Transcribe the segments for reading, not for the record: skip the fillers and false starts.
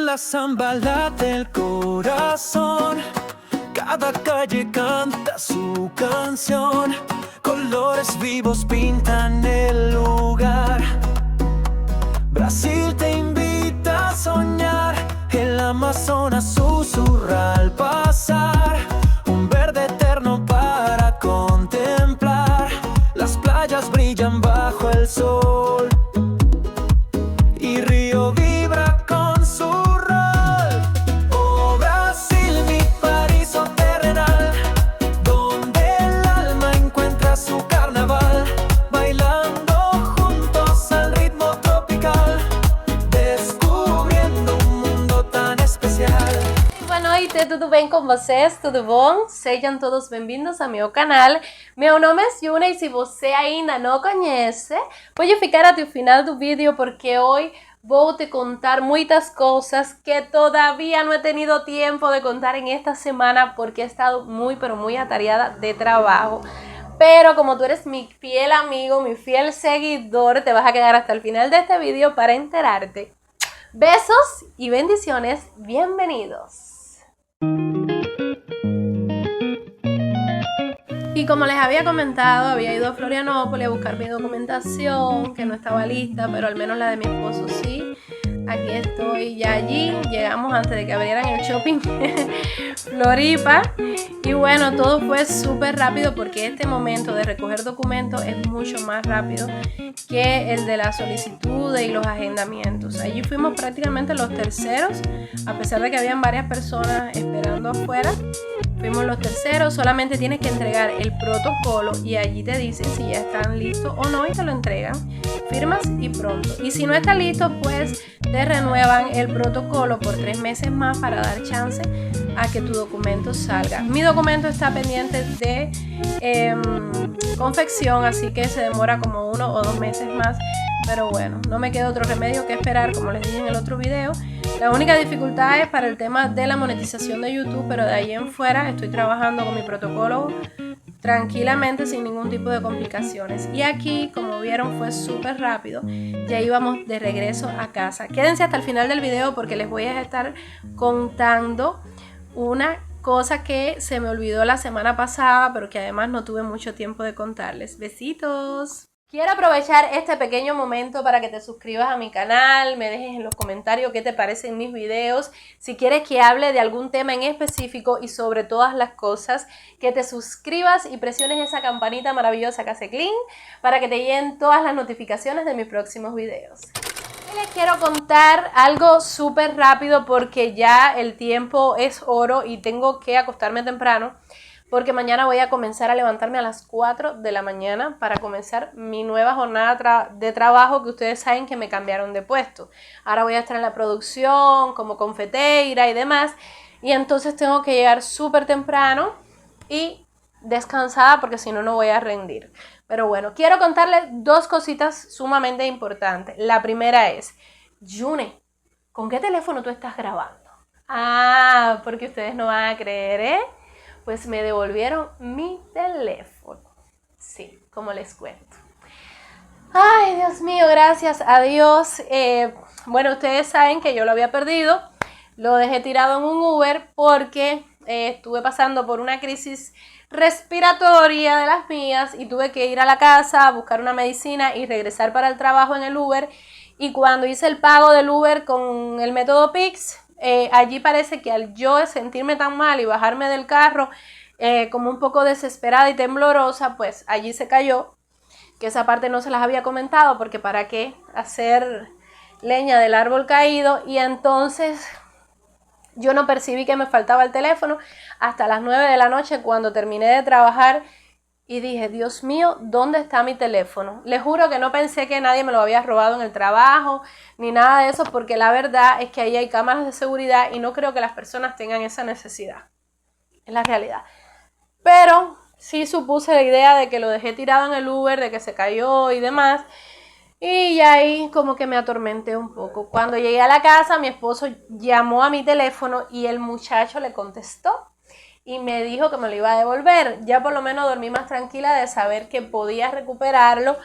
la samba late el corazón, cada calle canta su canción, colores vivos pintan el lugar. Brasil te invita a soñar, el Amazonas susurra al pasar, un verde eterno para contemplar, las playas brillan bajo el sol y Río vibra con su rol. Oh Brasil, mi paraíso terrenal, donde el alma encuentra su carnaval, bailando juntos al ritmo tropical, descubriendo un mundo tan especial. Boa noite, tudo bem com vocês? Tudo bom? Sejam todos bem-vindos ao meu canal. Meu nome é Yuna e se você ainda não conhece, pode ficar até o final do vídeo porque hoje vou te contar muitas cosas que todavía no he tenido tiempo de contar en esta semana porque he estado muy pero muy atareada de trabajo. Pero como tú eres mi fiel amigo, mi fiel seguidor, te vas a quedar hasta el final de este vídeo para enterarte. Besos y bendiciones, bienvenidos. Y como les había comentado, había ido a Florianópolis a buscar mi documentación, que no estaba lista, pero al menos la de mi esposo sí. Aquí estoy ya allí, llegamos antes de que abrieran el shopping Floripa. Y bueno, todo fue súper rápido porque este momento de recoger documentos es mucho más rápido que el de las solicitudes y los agendamientos. Allí fuimos prácticamente los terceros, a pesar de que habían varias personas esperando afuera. Fuimos los terceros, solamente tienes que entregar el protocolo y allí te dicen si ya están listos o no y te lo entregan. Firmas y pronto. Y si no está listo, pues te renuevan el protocolo por 3 meses más para dar chance a que tu documento salga. Mi documento está pendiente de confección, así que se demora como 1 o 2 meses más. Pero bueno, no me queda otro remedio que esperar, como les dije en el otro video. La única dificultad es para el tema de la monetización de YouTube, pero de ahí en fuera estoy trabajando con mi protocolo tranquilamente sin ningún tipo de complicaciones. Y aquí, como vieron, fue súper rápido. Ya íbamos de regreso a casa. Quédense hasta el final del video porque les voy a estar contando una cosa que se me olvidó la semana pasada, pero que además no tuve mucho tiempo de contarles. Besitos. Quiero aprovechar este pequeño momento para que te suscribas a mi canal, me dejes en los comentarios qué te parecen mis videos, si quieres que hable de algún tema en específico y sobre todas las cosas, que te suscribas y presiones esa campanita maravillosa que hace cling para que te lleguen todas las notificaciones de mis próximos videos. Y les quiero contar algo súper rápido porque ya el tiempo es oro y tengo que acostarme temprano. Porque mañana voy a comenzar a levantarme a las 4 de la mañana para comenzar mi nueva jornada de trabajo, que ustedes saben que me cambiaron de puesto. Ahora voy a estar en la producción como confeteira y demás, y entonces tengo que llegar súper temprano y descansada porque si no, no voy a rendir. Pero bueno, quiero contarles 2 cositas sumamente importantes. La primera es, Yune, ¿con qué teléfono tú estás grabando? Ah, porque ustedes no van a creer, ¿eh? Pues me devolvieron mi teléfono. Sí, como les cuento. Ay, Dios mío, gracias a Dios. Bueno, ustedes saben que yo lo había perdido. Lo dejé tirado en un Uber porque estuve pasando por una crisis respiratoria de las mías y tuve que ir a la casa a buscar una medicina y regresar para el trabajo en el Uber. Y cuando hice el pago del Uber con el método Pix, allí parece que al yo sentirme tan mal y bajarme del carro como un poco desesperada y temblorosa, pues allí se cayó, que esa parte no se las había comentado porque para qué hacer leña del árbol caído, y entonces yo no percibí que me faltaba el teléfono hasta las 9 de la noche cuando terminé de trabajar. Y dije, Dios mío, ¿dónde está mi teléfono? Les juro que no pensé que nadie me lo había robado en el trabajo, ni nada de eso, porque la verdad es que ahí hay cámaras de seguridad y no creo que las personas tengan esa necesidad. Es la realidad. Pero sí supuse la idea de que lo dejé tirado en el Uber, de que se cayó y demás. Y ahí como que me atormenté un poco. Cuando llegué a la casa, mi esposo llamó a mi teléfono y el muchacho le contestó. Y me dijo que me lo iba a devolver. Ya por lo menos dormí más tranquila de saber que podía recuperarlo.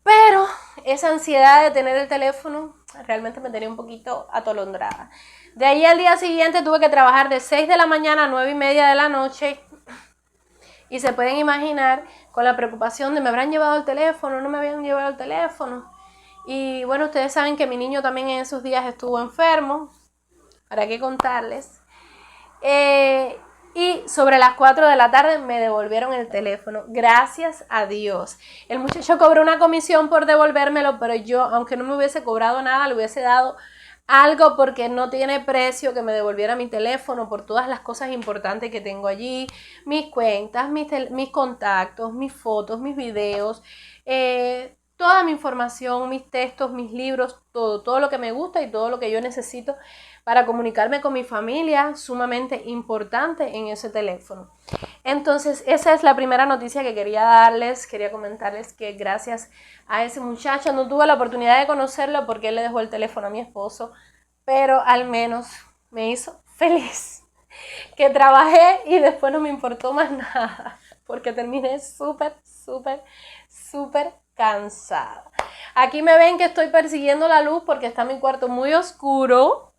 Pero esa ansiedad de tener el teléfono realmente me tenía un poquito atolondrada. De ahí al día siguiente tuve que trabajar de 6 de la mañana a 9:30 de la noche. Y se pueden imaginar con la preocupación de me habrán llevado el teléfono, no me habían llevado el teléfono. Y bueno, ustedes saben que mi niño también en esos días estuvo enfermo. ¿Para qué contarles? Y sobre las 4 de la tarde me devolvieron el teléfono. Gracias a Dios. El muchacho cobró una comisión por devolvérmelo, pero yo, aunque no me hubiese cobrado nada, le hubiese dado algo porque no tiene precio que me devolviera mi teléfono por todas las cosas importantes que tengo allí. Mis cuentas, mis contactos, mis fotos, mis videos, toda mi información, mis textos, mis libros, todo lo que me gusta y todo lo que yo necesito para comunicarme con mi familia, sumamente importante en ese teléfono. Entonces, esa es la primera noticia que quería darles. Quería comentarles que gracias a ese muchacho, no tuve la oportunidad de conocerlo porque él le dejó el teléfono a mi esposo, pero al menos me hizo feliz. Que trabajé y después no me importó más nada, porque terminé súper cansada. Aquí me ven que estoy persiguiendo la luz porque está mi cuarto muy oscuro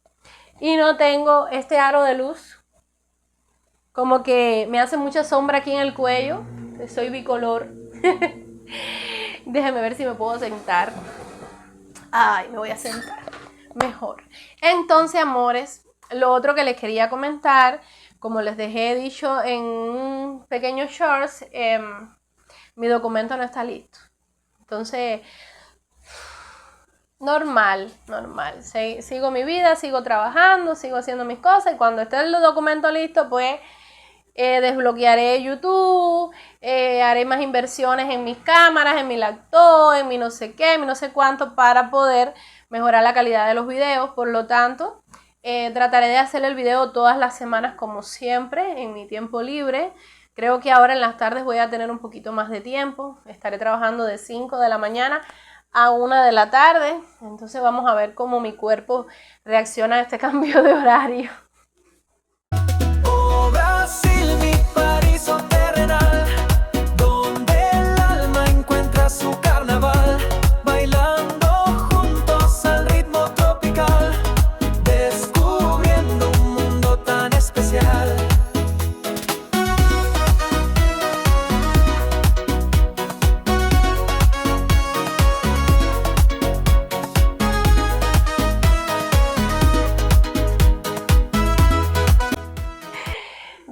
y no tengo este aro de luz. Como que me hace mucha sombra aquí en el cuello. Soy bicolor. Déjenme ver si me puedo sentar. Ay, me voy a sentar. Mejor. Entonces, amores, lo otro que les quería comentar, como les dejé dicho en un pequeño shorts, mi documento no está listo. Entonces, normal. Sigo mi vida, sigo trabajando, sigo haciendo mis cosas y cuando esté el documento listo, pues desbloquearé YouTube, haré más inversiones en mis cámaras, en mi laptop, en mi no sé qué, en mi no sé cuánto para poder mejorar la calidad de los videos. Por lo tanto, trataré de hacer el video todas las semanas como siempre, en mi tiempo libre. Creo que ahora en las tardes voy a tener un poquito más de tiempo. Estaré trabajando de 5 de la mañana a 1 de la tarde. Entonces vamos a ver cómo mi cuerpo reacciona a este cambio de horario. Oh, Brasil, mi paraíso terrenal, donde el alma encuentra su carnaval, bailando juntos al ritmo tropical, descubriendo un mundo tan especial.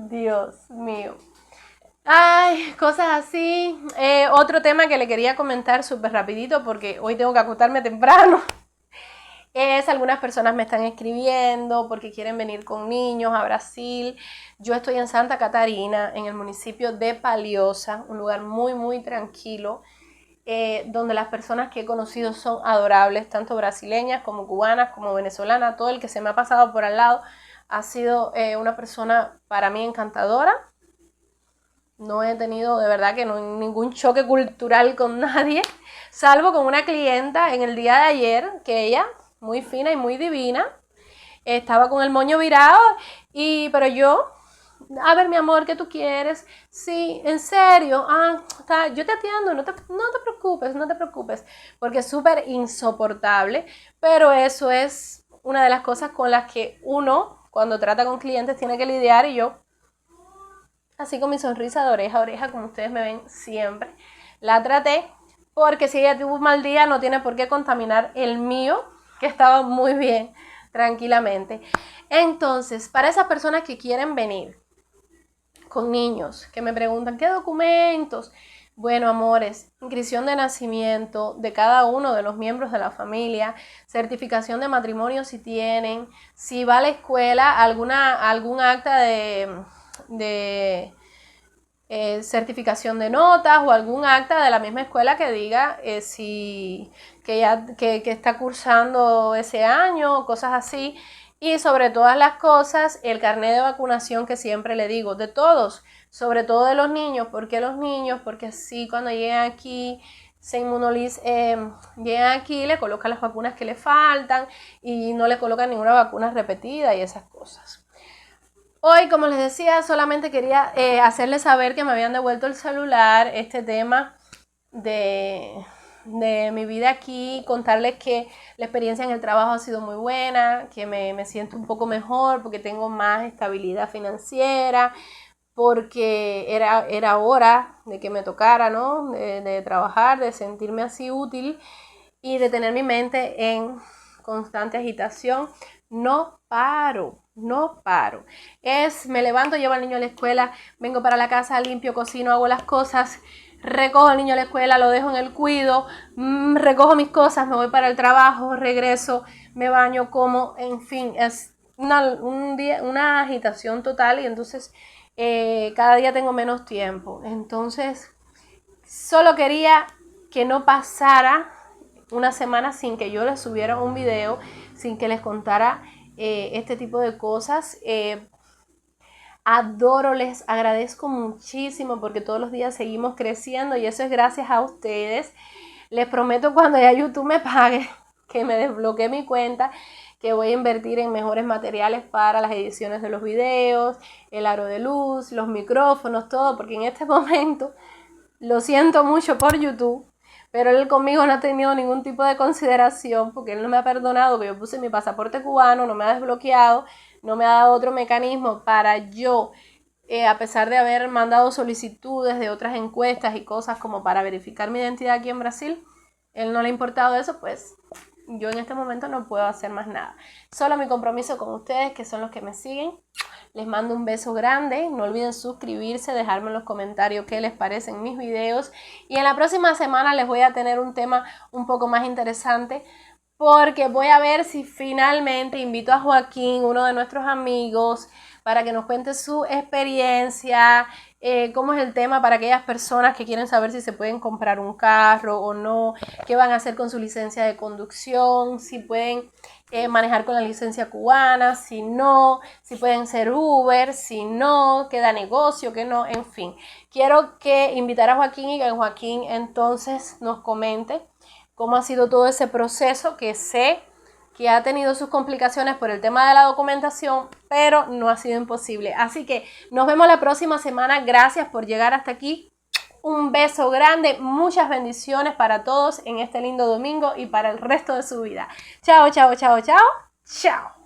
Dios mío. Ay, cosas así. Otro tema que le quería comentar súper rapidito porque hoy tengo que acostarme temprano. Es algunas personas me están escribiendo porque quieren venir con niños a Brasil. Yo estoy en Santa Catarina, en el municipio de Palhoça, un lugar muy tranquilo, donde las personas que he conocido son adorables, tanto brasileñas como cubanas, como venezolanas. Todo el que se me ha pasado por al lado ha sido una persona para mí encantadora. No he tenido de verdad que ningún choque cultural con nadie, salvo con una clienta en el día de ayer, que ella, muy fina y muy divina, estaba con el moño virado, pero yo, a ver mi amor, ¿qué tú quieres? Sí, en serio, yo te atiendo, no te preocupes, porque es súper insoportable, pero eso es una de las cosas con las que uno, cuando trata con clientes, tiene que lidiar y yo, así con mi sonrisa de oreja a oreja, como ustedes me ven siempre, la traté, porque si ella tuvo un mal día no tiene por qué contaminar el mío, que estaba muy bien, tranquilamente. Entonces, para esas personas que quieren venir con niños, que me preguntan, ¿qué documentos? Bueno, amores, inscripción de nacimiento de cada uno de los miembros de la familia, certificación de matrimonio si tienen, si va a la escuela, algún acta de certificación de notas o algún acta de la misma escuela que diga que está cursando ese año, cosas así. Y sobre todas las cosas, el carnet de vacunación que siempre le digo, de todos, sobre todo de los niños. ¿Por qué los niños? Porque así cuando llegan aquí, llegan aquí, le colocan las vacunas que le faltan y no le colocan ninguna vacuna repetida y esas cosas. Hoy, como les decía, solamente quería hacerles saber que me habían devuelto el celular, este tema de de mi vida aquí, contarles que la experiencia en el trabajo ha sido muy buena, que me siento un poco mejor porque tengo más estabilidad financiera, porque era hora de que me tocara, ¿no? De trabajar, de sentirme así útil y de tener mi mente en constante agitación. No paro. Me levanto, llevo al niño a la escuela, vengo para la casa, limpio, cocino, hago las cosas, recojo al niño a la escuela, lo dejo en el cuido, recojo mis cosas, me voy para el trabajo, regreso, me baño, como, en fin, es una agitación total y entonces cada día tengo menos tiempo. Entonces, solo quería que no pasara una semana sin que yo les subiera un video, sin que les contara este tipo de cosas. Adoro, les agradezco muchísimo porque todos los días seguimos creciendo y eso es gracias a ustedes. Les prometo cuando ya YouTube me pague, que me desbloquee mi cuenta, que voy a invertir en mejores materiales para las ediciones de los videos, el aro de luz, los micrófonos, todo, porque en este momento lo siento mucho por YouTube, pero él conmigo no ha tenido ningún tipo de consideración porque él no me ha perdonado que yo puse mi pasaporte cubano, no me ha desbloqueado, no me ha dado otro mecanismo para yo, a pesar de haber mandado solicitudes de otras encuestas y cosas como para verificar mi identidad aquí en Brasil, él no le ha importado eso, pues yo en este momento no puedo hacer más nada. Solo mi compromiso con ustedes, que son los que me siguen. Les mando un beso grande. No olviden suscribirse, dejarme en los comentarios qué les parecen mis videos. Y en la próxima semana les voy a tener un tema un poco más interesante, porque voy a ver si finalmente invito a Joaquín, uno de nuestros amigos, para que nos cuente su experiencia, cómo es el tema para aquellas personas que quieren saber si se pueden comprar un carro o no, qué van a hacer con su licencia de conducción, si pueden manejar con la licencia cubana, si no, si pueden ser Uber, si no, qué da negocio, qué no, en fin. Quiero invitar a Joaquín y que Joaquín entonces nos comente cómo ha sido todo ese proceso, que sé que ha tenido sus complicaciones por el tema de la documentación, pero no ha sido imposible. Así que nos vemos la próxima semana. Gracias por llegar hasta aquí. Un beso grande, muchas bendiciones para todos en este lindo domingo y para el resto de su vida. Chao, chao, chao, chao. Chao.